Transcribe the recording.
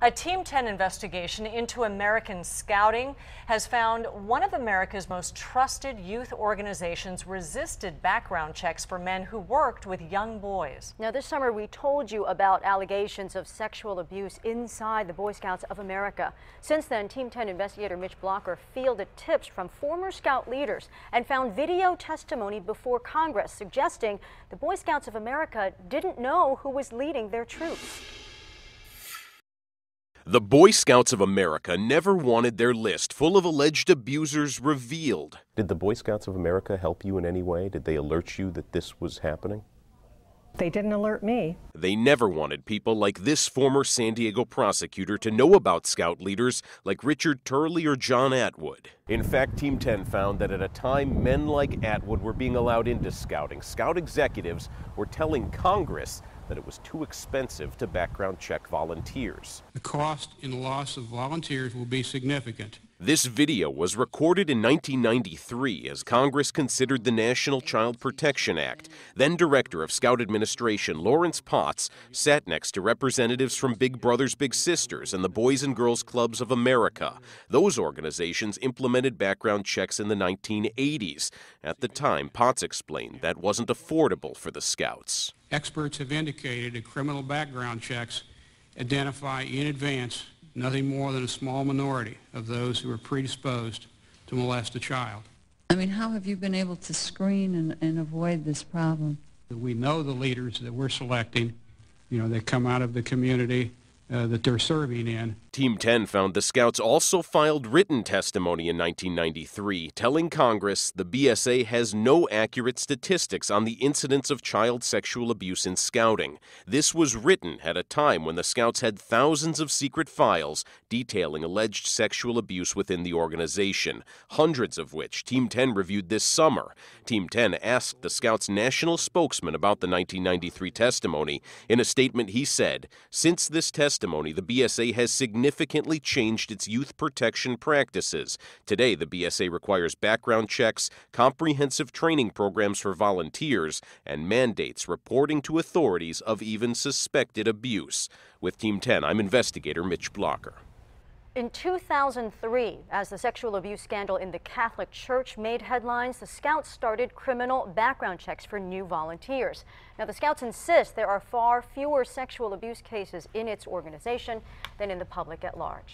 A Team 10 investigation into American Scouting has found one of America's most trusted youth organizations resisted background checks for men who worked with young boys. Now, this summer we told you about allegations of sexual abuse inside the Boy Scouts of America. Since then, Team 10 investigator Mitch Blocker fielded tips from former Scout leaders and found video testimony before Congress suggesting the Boy Scouts of America didn't know who was leading their troops. The Boy Scouts of America never wanted their list full of alleged abusers revealed. Did the Boy Scouts of America help you in any way? Did they alert you that this was happening? They didn't alert me. They never wanted people like this former San Diego prosecutor to know about Scout leaders like Richard Turley or John Atwood. In fact, Team 10 found that at a time men like Atwood were being allowed into Scouting, Scout executives were telling Congress that it was too expensive to background check volunteers. The cost in loss of volunteers will be significant. This video was recorded in 1993 as Congress considered the National Child Protection Act. Then Director of Scout Administration Lawrence Potts sat next to representatives from Big Brothers Big Sisters and the Boys and Girls Clubs of America. Those organizations implemented background checks in the 1980s. At the time, Potts explained that wasn't affordable for the Scouts. Experts have indicated that criminal background checks identify in advance nothing more than a small minority of those who are predisposed to molest a child. I mean, how have you been able to screen and avoid this problem? We know the leaders that we're selecting, they come out of the community that they're serving in. Team 10 found the Scouts also filed written testimony in 1993, telling Congress the BSA has no accurate statistics on the incidence of child sexual abuse in Scouting. This was written at a time when the Scouts had thousands of secret files detailing alleged sexual abuse within the organization, hundreds of which Team 10 reviewed this summer. Team 10 asked the Scouts' national spokesman about the 1993 testimony. In a statement, he said, "Since this testimony, the BSA has significantly changed its youth protection practices. Today, the BSA requires background checks, comprehensive training programs for volunteers, and mandates reporting to authorities of even suspected abuse." With Team 10, I'm investigator Mitch Blocker. In 2003, as the sexual abuse scandal in the Catholic Church made headlines, the Scouts started criminal background checks for new volunteers. Now, the Scouts insist there are far fewer sexual abuse cases in its organization than in the public at large.